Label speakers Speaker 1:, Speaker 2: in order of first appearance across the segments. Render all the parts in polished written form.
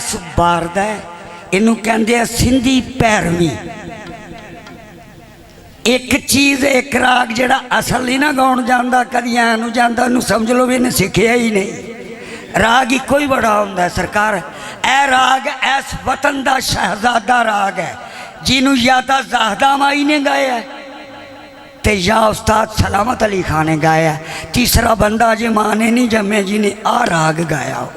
Speaker 1: ऐस बारदा है, इनू कहते सिंधी पैरवी। एक चीज़ एक राग जड़ा असल नहीं ना गाउन जाता, कदी ऐनू जाता, उन्होंने समझ लो भी इन्हें सीखिया ही नहीं। राग ही कोई बड़ा होंदा है सरकार। ए राग ऐस वतन का शहजादा राग है जिन्हों या तो ज़ाहदा माई ने गाया है ते या उस्ताद सलामत अली खान ने गाया है। तीसरा बंदा जे माँ ने नहीं जमे जिन्हें आ राग गाया हो।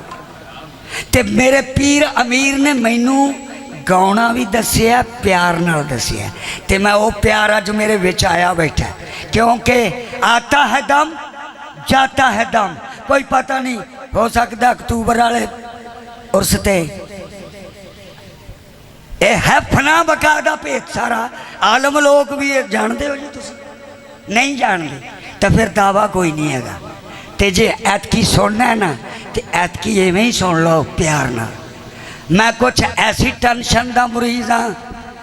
Speaker 1: ते मेरे पीर अमीर ने मैनू गाना भी दसिया, प्यार नाल दसिया, ते मैं वो प्यार अज मेरे विच आया बैठा, क्योंकि आता है दम जाता है दम। कोई पता नहीं, हो सकता अक्तूबर वाले उर्स ते ये है फना बका दा भेत सारा आलम लोग भी जानते हो जी, तुम नहीं जानते तो फिर दावा कोई नहीं है। तो जे ऐतकी सुनना है ना तो ऐतकी इवें ही सुन लो प्यार ना। मैं कुछ ऐसी टेंशन का मरीज हाँ,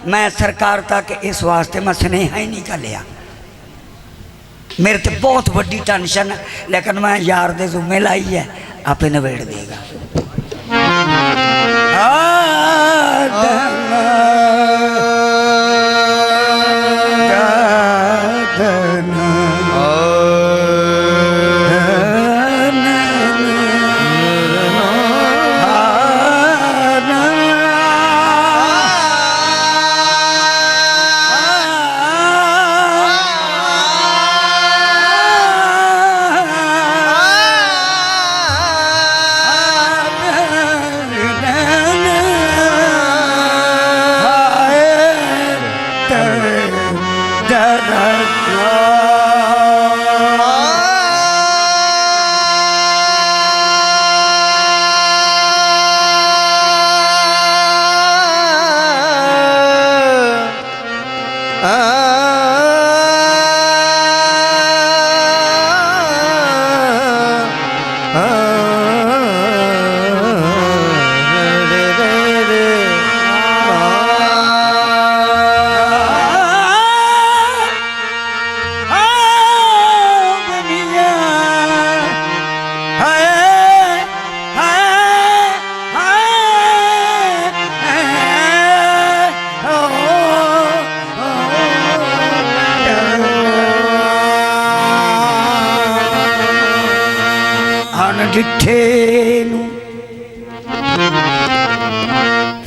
Speaker 1: मैं सरकार तक इस वास्ते मैं स्नेहा ही नहीं घलिया। मेरे तो बहुत बड़ी टेंशन है, लेकिन मैं यार दे जुम्मे लाई है, आपे नवेड़ देगा।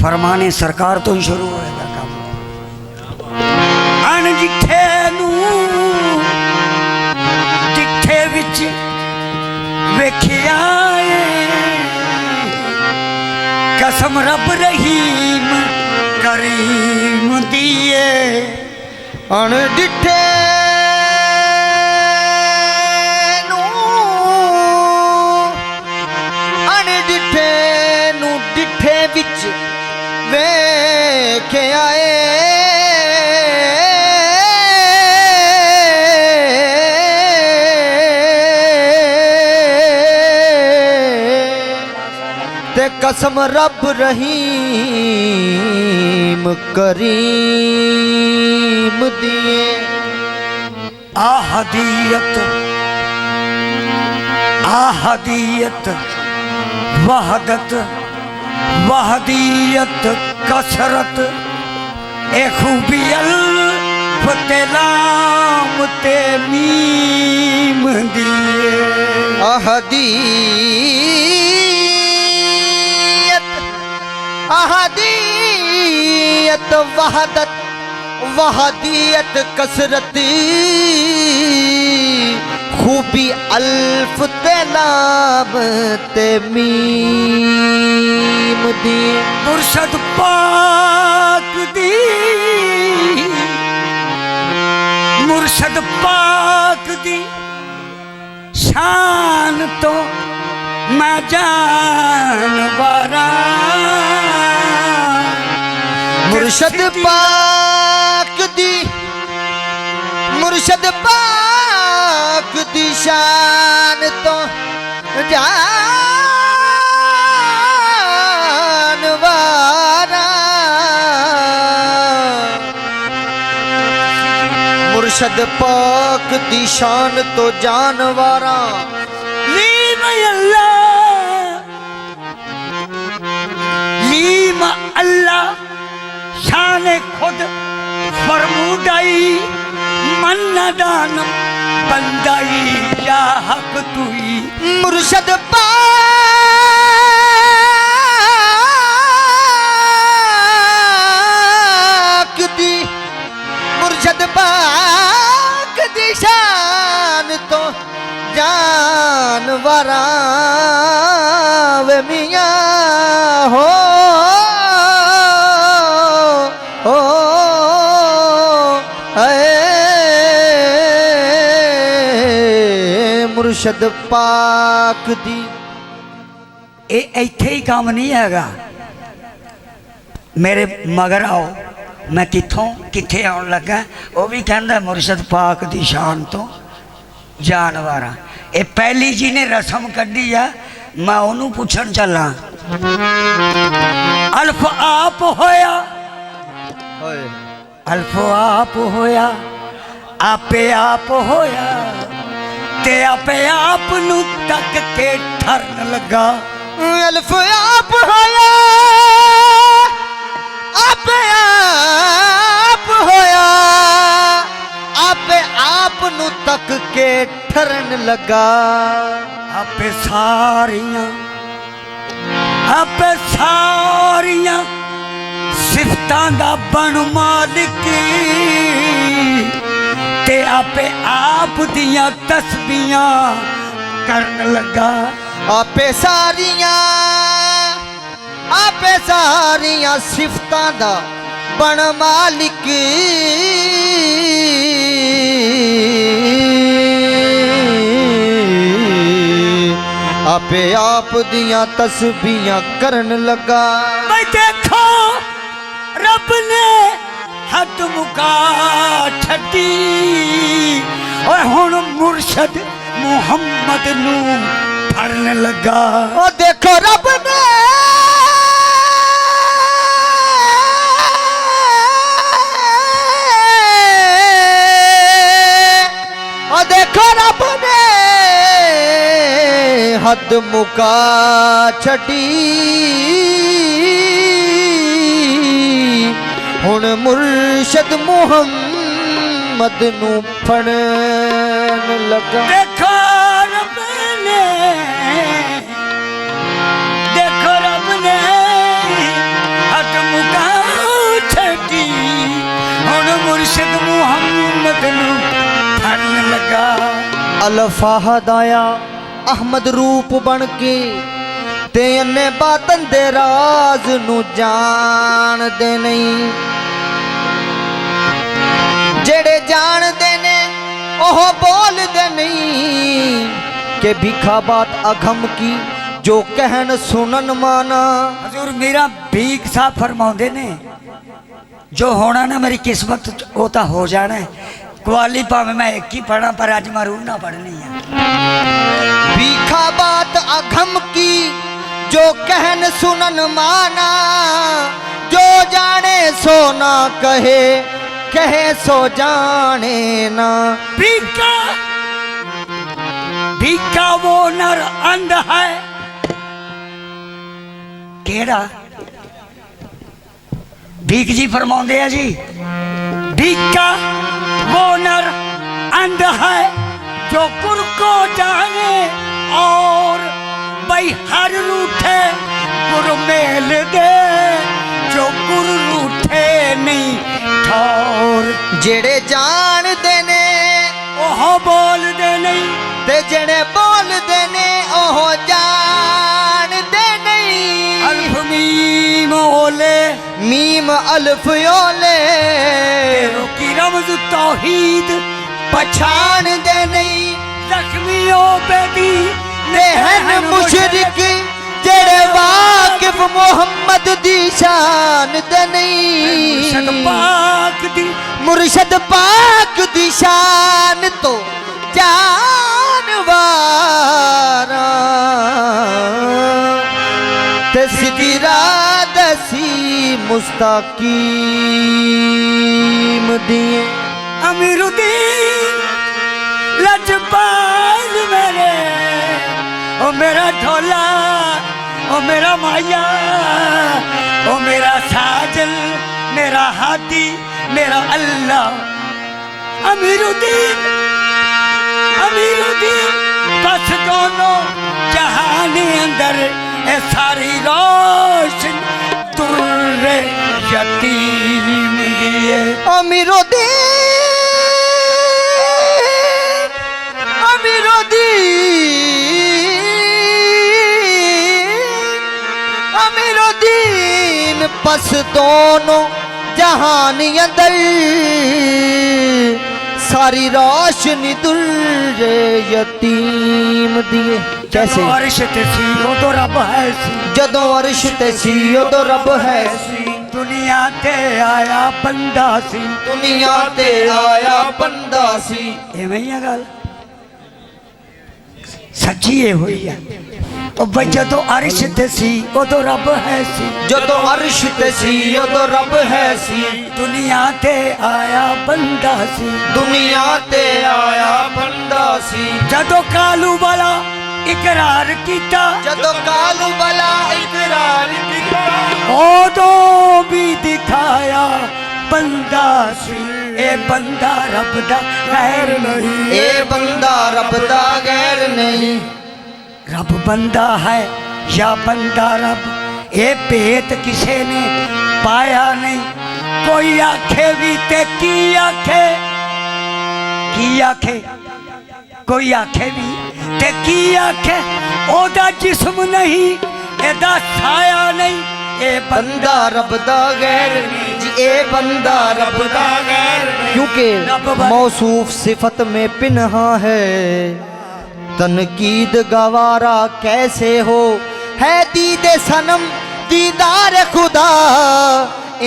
Speaker 1: फरमाने सरकार तो ही शुरू होएगा काम। अनजिठे नू जिठे विच वेखिया कसम रब रहीम करीम दिए। अनजिठे विच वेखे आए ते कसम रब रहीम करीम दिए। आहदियत आहदियत वहदत वहदियत कसरत ए खूबी अल्फ तेलाम ते मीम दिए। अहदियत अहदियत वहदत वहदियत कसरत खूबी अल्फ तेलाम ते मीम दी। मुर्शद पाक दी मुर्शद पाक दी शान तो मैं जानवरा। मुर्शद पाक दी मुर्शद पाक दी शान तो जानवरा। मुर्शद पाक दी शान तो जानवरा। ली खुदाई मन्ना दानम बंदाई या हक तुई
Speaker 2: मुर्शद मुर्शद पाक दी शान तो जानवरा वे मियां हो मुर्शद पाक दी
Speaker 1: इत्थे ही काम नहीं हैगा। मेरे मगर आओ, मैं कितों किथे आउन लगा, वो भी कहता मुर्शद पाक दी शान तो जानवरा। ये पहली जी ने रस्म कढ़ी है, मैं ओनू पूछन चला। अल्फ आप होया, अल्फ आप होया, आपे आप होया, ते आपे आप नू तक के ठरन लगा।
Speaker 2: अल्फ आप होया, आपे आप होया, आपे आप नू तक के ठरन लगा।
Speaker 1: आपे सारियां सिफतां दा बन मालिक, ते आपे आप दियां तस्बीहां करन लगा।
Speaker 2: आपे सारियां सिफतां दा बन मालिक, आपे आप दियां तस्बीहां करन लगा।
Speaker 1: मैं देखो रब ने हद मुका छड्डी, और हुण मुर्शद मुहम्मद नू फड़न लगा।
Speaker 2: ओ देखो रब ने देखो रब ने हद मुका छड़ी, हुण मुर्शद मुहम्मद नू फड़न लगा।
Speaker 1: देखो रब ने, देखो रब ने हद मुका छड़ी, हुण मुर्शद मुहम्मद नू फड़न लगा।
Speaker 2: अलफाहद आया अहमद रूप बन के, ते अन्ने बातन दे राज नू जान दे नहीं। जेड़े जान दे ने ओह बोल दे नहीं, के भिखा बात अघम की जो कहन सुनन माना।
Speaker 1: हजूर मेरा भीख साहब फरमाउंदे ने, जो होना ना मेरी किस्मत वो तो हो जाना है। कुआली भावें मैं एक ही पढ़ा, पर अज मैं रूह ना पढ़नी है।
Speaker 2: भीखा बात अघम की जो कहन सुनन माना, जो जाने सो ना कहे, कहे सो जाने ना।
Speaker 1: भीखा भीखा वो नर अंध है, केड़ा भीख जी फरमाउंदे है जी। भीखा वो नर अंध है जो कुर को जाने, और भाई हर रूठे गुर मेल दे, जो गुर रूठे नहीं ठौर।
Speaker 2: जेड़े जान देने
Speaker 1: ओह बोल दे नहीं,
Speaker 2: ते जेड़े बोल देने ओह जान दे नहीं।
Speaker 1: अल्फ मीम ओले,
Speaker 2: मीम अल्फ ओले,
Speaker 1: तेरो की रमज तौहीद
Speaker 2: पछान दे नहीं।
Speaker 1: जख्मियों बेदी
Speaker 2: नेहन मुशरिक, जेड़े वाकिफ मोहम्मद दी शान दे
Speaker 1: मुर्शद
Speaker 2: नहीं।
Speaker 1: पाक दी,
Speaker 2: मुर्शद पाक दी शान तो जानवारा, ते सीधी राह दसी मुस्तकीम दिए।
Speaker 1: अमीरुद्दीन लजपाल मेरे, ओ मेरा ढोला, ओ मेरा माया, ओ मेरा साजन, मेरा हाथी, मेरा अल्लाह अमीरुद्दीन अमीरुद्दीन बस दोनों जहान अंदर ए सारी रोशन तुर्रे यतीम दिए
Speaker 2: अमीरुद्दीन अमीरुद्दीन अमीरुद्दीन बस दोनों जहान अंदर सारी रोशनी दुर्रे यतीम दिए कैसे
Speaker 1: अर्श ते सी उदो रब है सी
Speaker 2: जदों अर्श ते सी उदों रब है सी
Speaker 1: दुनिया ते आया बंदा सी
Speaker 2: दुनिया ते आया बंदा सी
Speaker 1: एवें ही है गल सच्ची ये हुई है तो बई जदों अर्श ते सी उदो रब है सी
Speaker 2: जदों अर्श ते सी उदों रब है सी
Speaker 1: दुनिया ते आया बंदा सी
Speaker 2: दुनिया ते आया बंदा सी
Speaker 1: जदों कालू वाला इकरार कीता
Speaker 2: जदों कालू वाला इकरार कीता
Speaker 1: उदो भी दिखाया बंदा सी ए बंदा रब दा गैर नहीं
Speaker 2: ए बंदा रब दा गैर नहीं
Speaker 1: रब बंदा है या बंदा रब ये भेद किसे ने पाया नहीं कोई आखे भी ते की आखे कोई आखे भी ते की आखे ओदा जिस्म नहीं एदा साया नहीं ए
Speaker 2: बंदा रब दा गैर नहीं जी ए बंदा रब दा गैर नहीं क्योंकि मौसूफ सिफत में पिन्हा है तनकीद गवारा कैसे हो है दीदे सनम दीदार खुदा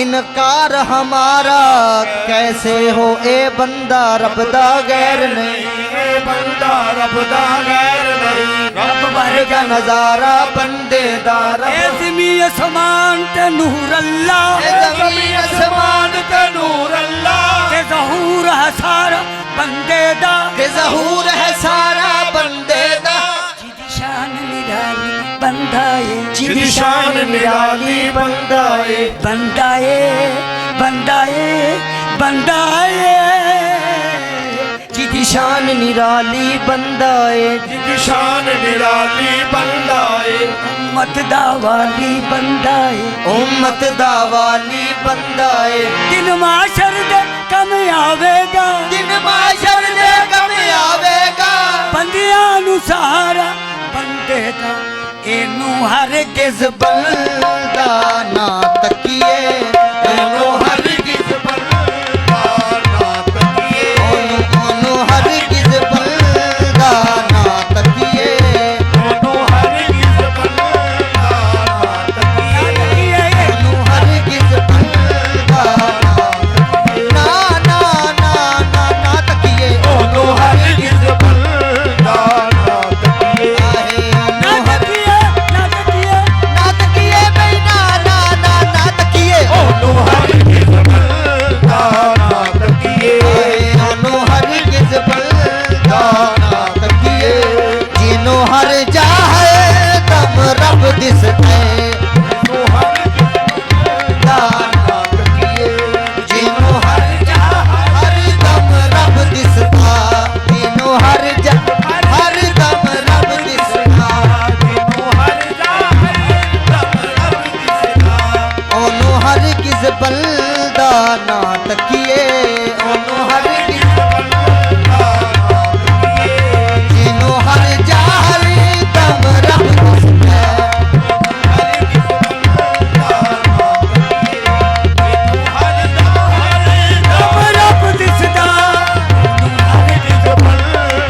Speaker 2: इनकार हमारा कैसे हो ए बंदा रब दा गैर नहीं ए बंदा रब दा गैर नहीं रब वर्गा नजारा बंदे दा रब
Speaker 1: ज़मी आसमान ते नूर अल्लाह
Speaker 2: ज़मी आसमान ते नूर अल्लाह
Speaker 1: ते ज़हूर है सारा बंदे दा
Speaker 2: ते ज़हूर है सारा बंदे दा
Speaker 1: जिदी शान निराली बंदाए
Speaker 2: जिदी शान निराली बंदाए
Speaker 1: बंदाए बंदाए बंदाए जिदी
Speaker 2: शान निराली बंदाए
Speaker 3: जिदी शान निराली बंदाए
Speaker 1: उम्मत दा वाली बंदाए
Speaker 2: उम्मत दा वाली बंदाए
Speaker 1: दिन माशर दे कम आवेगा
Speaker 2: दिन माशर दे कम आवेगा
Speaker 1: बंदियां नू सहारा बंदे दा एनू हर किस
Speaker 2: बंदा ना तकिए
Speaker 3: ओनो हर किस बंदा ना तकिए
Speaker 2: ओनो हर किस बंदा ना तकिए
Speaker 3: ओनो हर किस बंदा ना तकिए
Speaker 2: ओनो हर किस बंदा ना ना ना ना ना तकिए
Speaker 3: ओनो हर किस बंदा ना तकिए
Speaker 2: आहे
Speaker 1: ना तकिए ना तकिए
Speaker 2: ना तकिए बई ना ना ना ना तकिए
Speaker 3: ओनो हर किस बंदा ना तकिए
Speaker 2: ओनो हर किस बंदा ना तकिए जिनो हर जाहे दम रब दिसते
Speaker 3: ओनो हर किस बंदा ना तकिए
Speaker 2: जिनो हर हर दम रब दिसता जिनो हर हर दम रब दिसता
Speaker 3: जिनो हर जाहे तब रब दिसदा
Speaker 2: ओनो हर किस बंदा ना तकिए ओनो हर किस जिनो हर जाहे दम रब दिसता
Speaker 1: रब दिसदा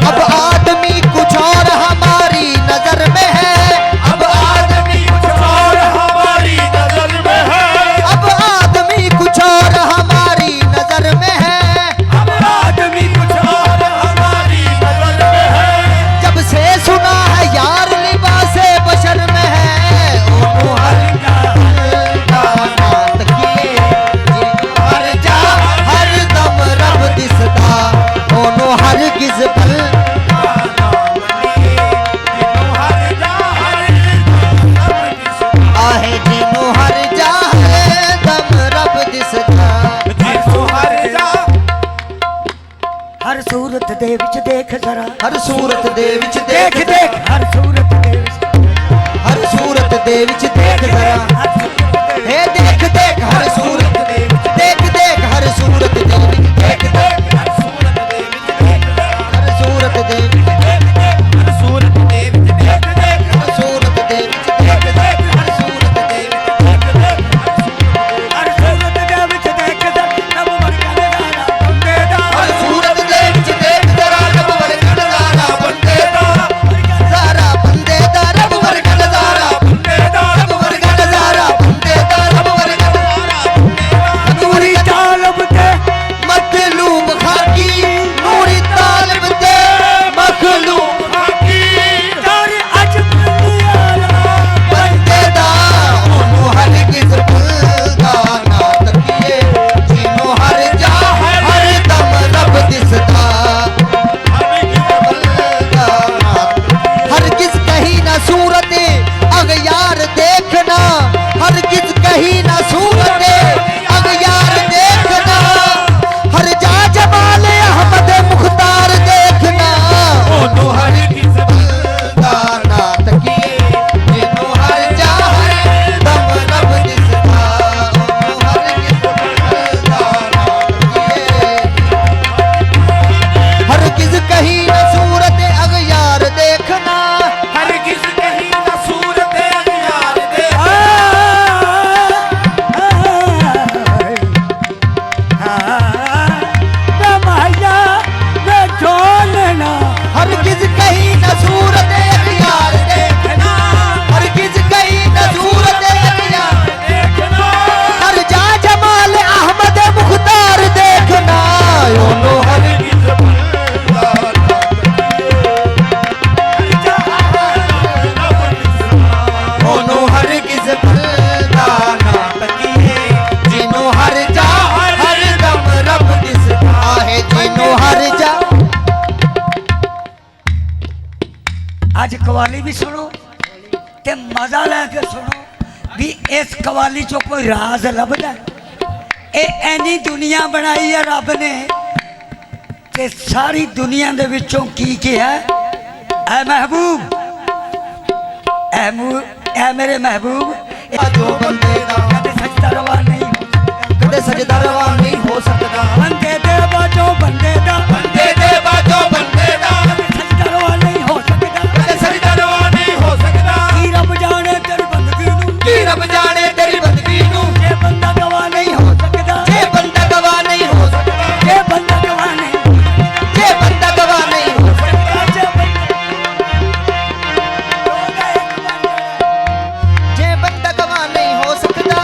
Speaker 2: अब आदमी कुछ और हमारी नजर में है अब आदमी
Speaker 3: और हमारी नजर में है
Speaker 2: अब आदमी कुछ और हमारी नजर
Speaker 1: ਦੇ ਵਿੱਚ ਦੇਖ ਜ਼ਰਾ
Speaker 2: ਹਰ ਸੂਰਤ ਦੇ ਵਿੱਚ
Speaker 1: ਦੇਖ ਦੇਖ ਹਰ ਸੂਰਤ ਦੇ ਵਿੱਚ
Speaker 2: ਹਰ ਸੂਰਤ ਦੇ ਵਿੱਚ ਦੇਖ ਜ਼ਰਾ ਹੈ ਦੇਖ ਦੇਖ ਹਰ ਸੂਰਤ ਦੇ ਵਿੱਚ ਦੇਖ ਦੇਖ ਹਰ ਸੂਰਤ ਦੇ ਵਿੱਚ ਦੇਖ ਦੇਖ ਹਰ ਸੂਰਤ ਦੇ ਵਿੱਚ ਹਰ ਸੂਰਤ ਦੇ ਵਿੱਚ ਹਰ ਸੂਰਤ ਦੇ ਵਿੱਚ ਦੇਖ ਦੇਖ ਹਰ ਸੂਰਤ ਦੇ ਵਿੱਚ ਦੇਖ ਦੇਖ ਹਰ ਸੂਰਤ ਦੇ ਵਿੱਚ ਦੇਖ ਦੇਖ
Speaker 1: ਹਰ ਸੂਰਤ ਦੇ ਵਿੱਚ ਦੇਖ ਜ਼ਰਾ ਰੱਬ ਵਰਗਾ ਨਜ਼ਾਰਾ ਬੰਦੇ ਦਾ
Speaker 2: ਹਰ ਸੂਰਤ ਦੇ ਵਿੱਚ ਦੇਖ ਜ਼ਰਾ ਰੱਬ ਵਰਗਾ ਨਜ਼ਾਰਾ ਬੰਦੇ ਦਾ ਜ਼ਰਾ ਬੰਦੇ ਦਾ ਰੱਬ ਵਰਗਾ ਨਜ਼ਾਰਾ ਬੰਦੇ ਦਾ ਰੱਬ ਵਰਗਾ ਨਜ਼ਾਰਾ ਬੰਦੇ ਦਾ ਰੱਬ ਵਰਗਾ ਨਜ਼ਾਰਾ
Speaker 1: ਨੂਰੀ ਤਾਲਬ ਤੇ
Speaker 2: ਮਖਲੂਕ ਖਾਕੀ ਨੂਰੀ ਤਾਲਬ ਤੇ ਮਖਲੂਕ ਖਾਕੀ
Speaker 1: ਤਾਰੇ ਅੱਜ ਦੁਨੀਆ
Speaker 2: ਬੰਦੇ ਦਾ ਉਹਨੂੰ ਹਰ ਕਿਸ ਭੁੱਲਦਾ ਨਾ ਤਕੀਏ ਜਿਹਨੂੰ ਹਰ ਜਾ ਹਰ ਦਮ ਰੱਬ ਦਿਸਦਾ हर किस कहीं ना सूरत अगयार देखना हर किस कहीं ना सूरत अगयार देखना हर जा जमाल अहमद मुख्तार देखना ओनो हर किस बंदार ना तकिए जिनो हर जा हर दम रब दिसदा ओनो हर किस बंदार ना तकिए हर किस कहीं ना सूरत अगयार देखना
Speaker 3: हर किस कहीं न सूरत अगयार दे
Speaker 2: हर किस कहीं न सूरत अगयार देखना हर किस कहीं न सूरत अगयार
Speaker 3: देखना
Speaker 2: हर जा जमाल अहमद मुख्तार देखना ओनो हर
Speaker 3: किस बंदा
Speaker 2: ओनो हर किस बंदा ना तकिए जिनो हर जा हर दम रब दिसदा है जिनो हर जा
Speaker 1: ਅੱਜ ਕਵਾਲੀ ਵੀ ਸੁਣੋ ਤੇ ਮਜ਼ਾ ਲੈ ਕੇ ਸੁਣੋ ਵੀ ਇਸ ਕਵਾਲੀ ਚੋਂ ਕੋਈ ਰਾਜ਼ ਲੱਭਦਾ ਇਹ ਐਨੀ ਦੁਨੀਆ ਬਣਾਈ ਹੈ ਰੱਬ ਨੇ ਤੇ ਸਾਰੀ ਦੁਨੀਆ ਦੇ ਵਿੱਚੋਂ ਕੀ ਕਿਹਾ ਐ ਮਹਿਬੂਬ ਐ ਮੇਰੇ ਮਹਿਬੂਬ
Speaker 2: जो बंदे दा
Speaker 1: ਕਦੇ ਸਜਦਾ ਰਵਾ ਨਹੀਂ ਹੋ ਸਕਦਾ
Speaker 2: कदे सजदा रवा नहीं हो सकता
Speaker 1: ਬੰਦੇ ਦੇ ਬਾਝੋਂ ਬੰਦੇ ਦਾ
Speaker 3: बंदे दे बाजो बंदे दा
Speaker 1: ਕਦੇ ਸਜਦਾ ਰਵਾ ਨਹੀਂ ਹੋ ਸਕਦਾ
Speaker 3: कदे सजदा रवा नहीं हो सकता
Speaker 1: ਕੀ ਰੱਬ ਜਾਣੇ ਤੇਰੀ ਬੰਦਗੀ ਨੂੰ
Speaker 2: कि रब जाने तेरी बंदगी नू
Speaker 1: ਜੇ ਬੰਦਾ ਗਵਾ ਨਹੀਂ ਹੋ ਸਕਦਾ
Speaker 2: जे बंदा गवाह नहीं हो सकता
Speaker 1: ਜੇ ਬੰਦਾ ਗਵਾ ਨਹੀਂ
Speaker 2: जे बंदा गवाह नहीं हो सकता जे बंदा गवाह नहीं हो सकता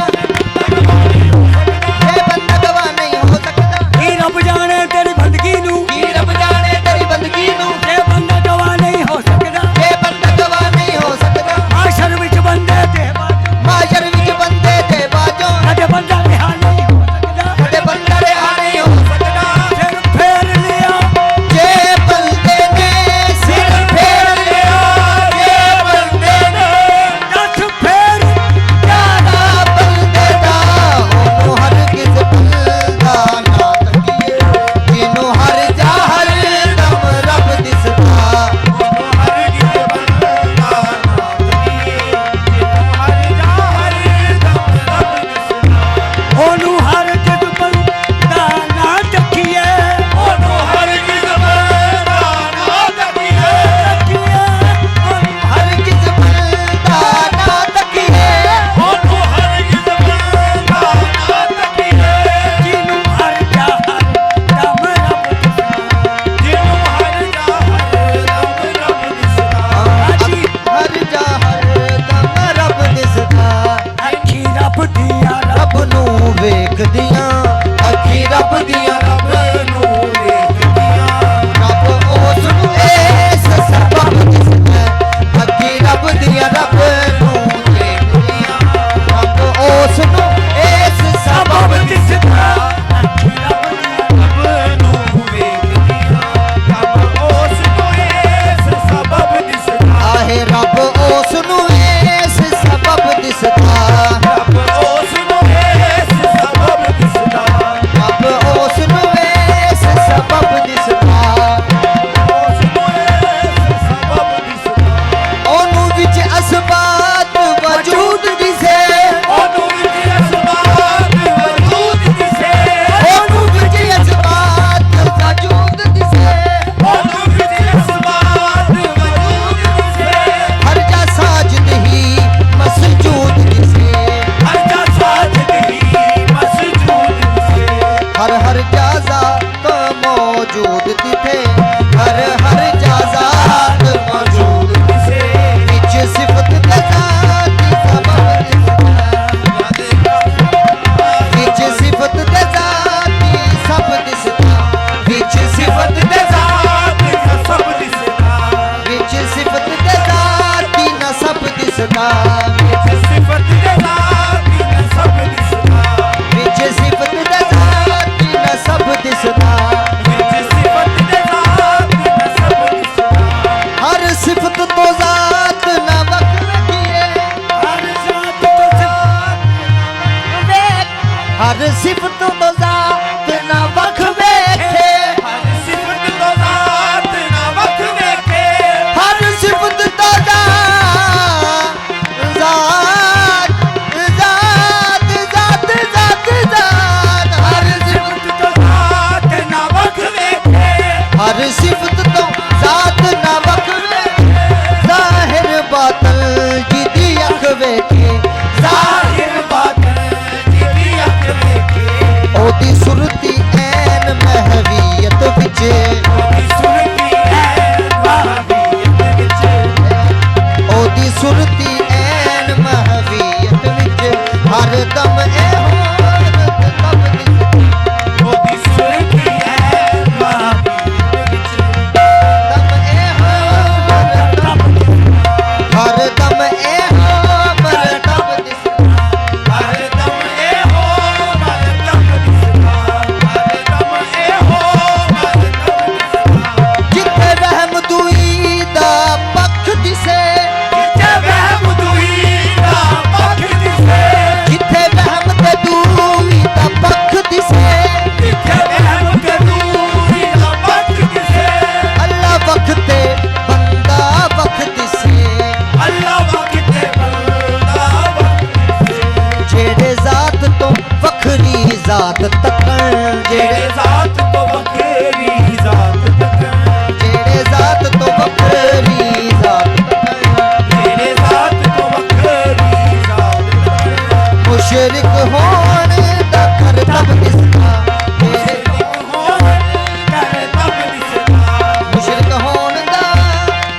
Speaker 2: हर सिफत तो जात ना वख वेखे
Speaker 3: हर सिफत तो जात ना वख वेखे
Speaker 2: हर सिफत तो जात हर सिफत
Speaker 3: तो जात ना वख वेखे
Speaker 2: हर सिफत तो जात ना वख वेखे जाहिर बातन जिदी अख वेखे
Speaker 3: जाहिर बातन जिदी अख वेखे
Speaker 2: ओदी सुरती ऐन महवीयत विचे
Speaker 3: ओदी सुरती है महवीयत विचे
Speaker 2: ओदी सुरती ऐन महवीयत विचे हर दम ए तब
Speaker 3: ओदी सुरती है महवीयत विचे
Speaker 2: दम ए हर दम ए मर तब दिस
Speaker 3: हर दम ए हो मर तब दिसदा हर दम ए हो मर तब दिसदा
Speaker 2: जिथे रहम दुई दा पख दिसे
Speaker 3: जिथे वहम दुई दा पख दिसे
Speaker 2: जिथे रहम ते दुई दा पख दिसे
Speaker 3: जिथे वहम ते दूरी दा पख दिसे
Speaker 2: अल्लाह वखते बंदा वख दिसे
Speaker 3: अल्लाह वखते बंदा वख दिसे
Speaker 2: जेड़े जात तो वखरी जात तकण
Speaker 3: जेड़े जात तो वखरी जात तकन
Speaker 2: जेड़े जात तो वखरी जात तकण
Speaker 3: जेड़े जात तो वखरी जात तकन
Speaker 2: मुशरिक होण दा कर तब दिसदा तेरे
Speaker 3: कर तब दिसदा
Speaker 2: मुशरिक होण दा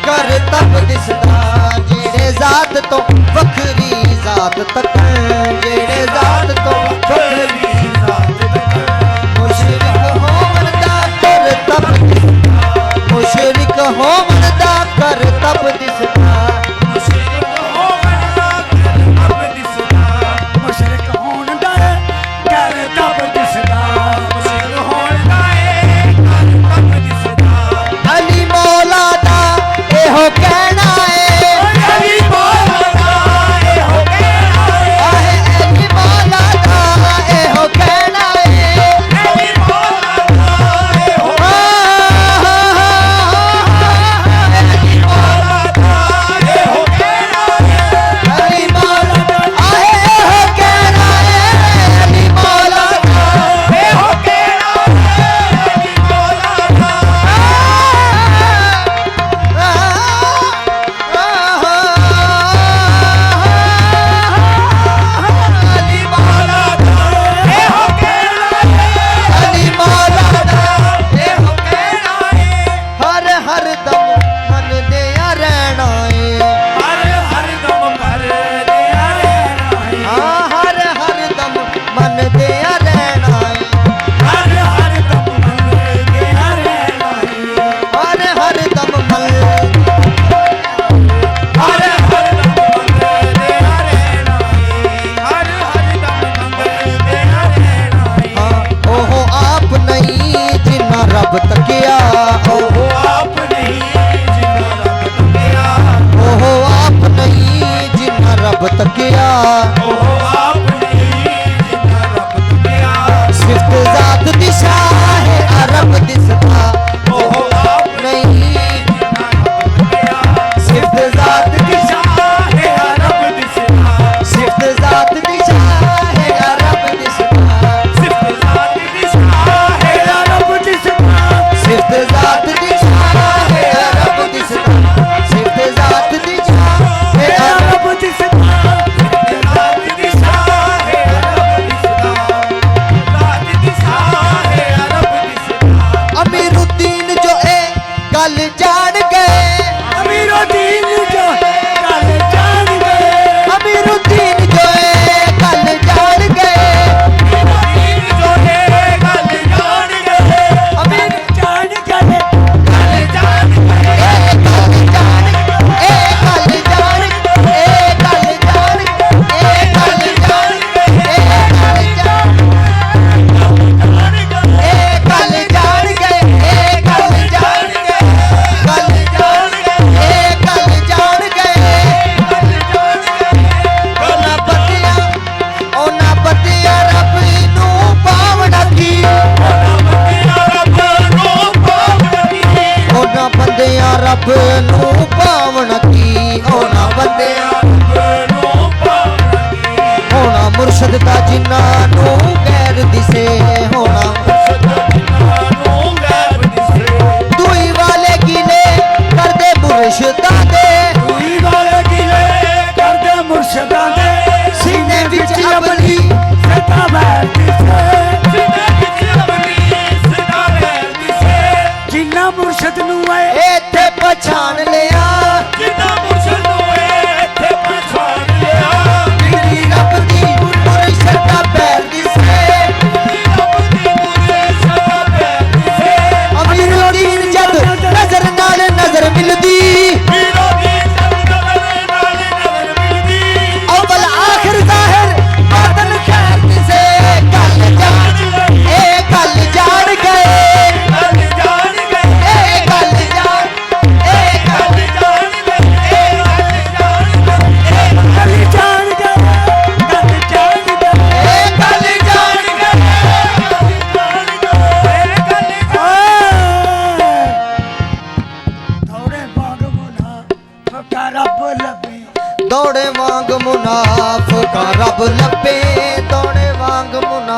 Speaker 2: कर तब दिसदा जेड़े जात तो वखरी जात तकण जेड़े जात तो वखरी मुशरिक होण दा कर तब दिसदा मुशरिक होण दा कर तब दिसदा
Speaker 1: मुशरिक होण दा कर तब दिसदा
Speaker 2: अली मौला दा एहो कहना है आहे अली मौला दा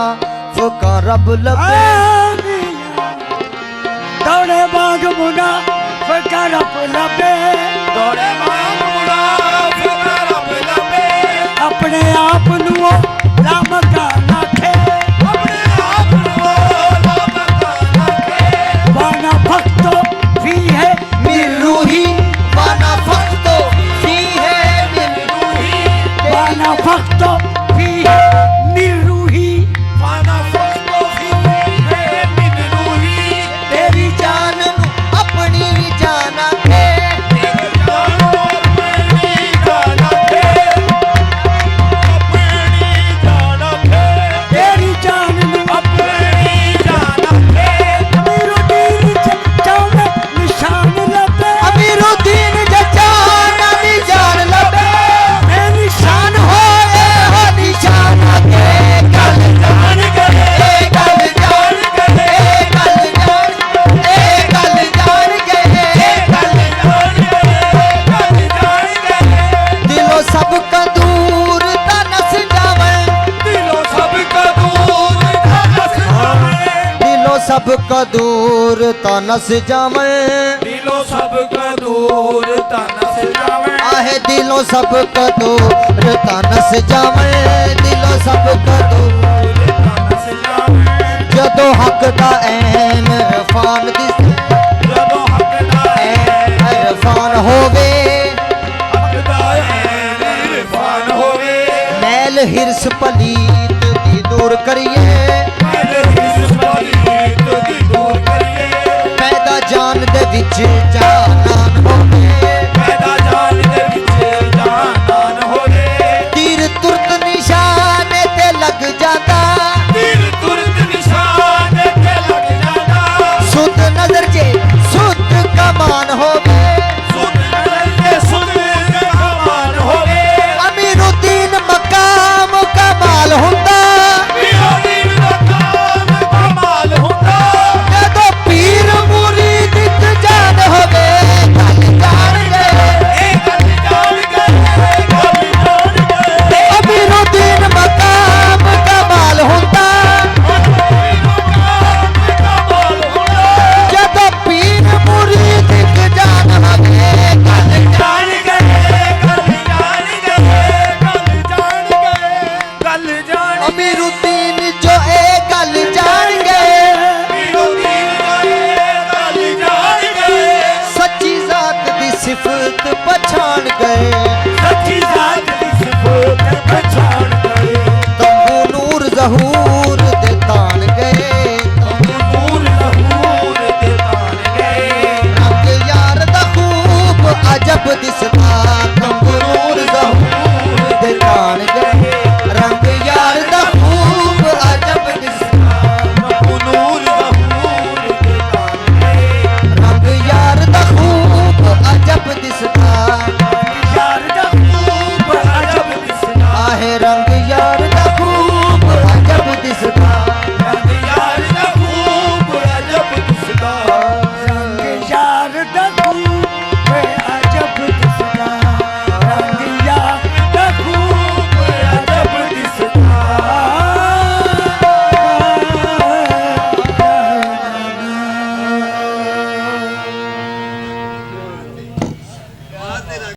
Speaker 2: मुनाफिका रब लबे
Speaker 1: दौड़े बाग मुना फकर लबे
Speaker 3: दौड़े बाग मुनाफिका रब लबे
Speaker 1: अपने आप नु राम का नाखे
Speaker 3: अपने आप को रब का नाखे
Speaker 1: वाना भक्तो भी है
Speaker 2: मिर रूही वाना फख्तो फी है मिर रूही
Speaker 1: वाना भक्तो भी है निर्रूही
Speaker 3: फाना फस्तो भी है मिन रूही
Speaker 2: तेरी जान नू अपनी जान आखे
Speaker 3: तेरी जानो अपनी जान खे अपनी जान खे
Speaker 1: तेरी जान नु
Speaker 3: अपनी जान खे
Speaker 1: मेरो दिल चावे निशान लबे
Speaker 2: अमीरुद्दीन जजान अली जान लबे
Speaker 1: मैं निशान
Speaker 2: होए हो निशान के गल
Speaker 3: जान गए
Speaker 2: गल जान
Speaker 3: गए
Speaker 2: गल जान गल जान गए
Speaker 3: कल जान गए कल जान गए
Speaker 2: दिलो सब का दूर तनस जावे
Speaker 3: दिलो सब का दूर धनस जावे
Speaker 2: दिलो सब का दूर तनस जावे
Speaker 3: दिलो सब का दूर तनस जावे
Speaker 2: आहे दिलो सब का दूर तनस जावे दिलो सब का दूर
Speaker 3: तनस जावे
Speaker 2: जदों हक दा ऐन रफान दिस
Speaker 3: ਜਦੋਂ ਹੱਕ ਦਾ
Speaker 2: इरफान होवे
Speaker 3: ਹੱਕ ਦਾ ਇਰਫਾਨ ਹੋਵੇ
Speaker 2: मैल हिरस पलीत दी दूर करिए
Speaker 3: ਮੇਰੇ ਹਿਸ ਪਲੀਤ ਦੀ ਦੂਰ ਕਰੀਏ
Speaker 2: पैदा जान दे विच जानान होवे
Speaker 3: ਪੈਦਾ ਜਾਨ ਦੇ ਵਿੱਚ ਜਾਨਾਨ ਹੋਵੇ
Speaker 2: तीर तुरत निशान ते लग जाता
Speaker 3: ਤੀਰ ਤੁਰਤ ਨਿਸ਼ਾਨ ਤੇ ਲੱਗ ਜਾਂਦਾ
Speaker 2: सुध नजर जे सुध कमान होवे
Speaker 3: ਸੁਧ ਨਜ਼ਰ ਤੇ ਸੁਧ ਕਮਾਨ ਹੋਵੇ
Speaker 2: अमीरुद्दीन मकाम कमाल हुंदा
Speaker 3: ਪੀਰ ਦਾ ਕੰਮ ਕਮਾਲ ਹੁੰਦਾ
Speaker 2: जदों पीर मुरीद च जान होवे गल जान गए
Speaker 3: ਇਹ ਗੱਲ ਜਾਣ ਗਏ ਗੱਲ ਜਾਣ ਗਏ
Speaker 2: अमीरुद्दीन मकाम कमाल हुंदा
Speaker 3: ਕਮਾਲ ਹੁੰਦਾ
Speaker 2: जदों पीर मुरीद च जान होवे गल
Speaker 3: ਜਾਣ ਗਏ ਗੱਲ ਜਾਣ ਗਏ ਗੱਲ ਜਾਣ ਗਏ ਗੱਲ ਜਾਣ
Speaker 2: अमीरुद्दीन जो ए गल जान गए
Speaker 3: ਪੀਰੋ ਦੀਨ ਗਏ ਗੱਲ ਜਾਣ ਗਏ
Speaker 2: सच्ची जात दी सिफत पछाण गए
Speaker 3: ਸੱਚੀ ਜ਼ਾਤ ਦੀ ਸਿਫਤ ਪਛਾਣ ਗਏ
Speaker 2: तंबू नूर जहूर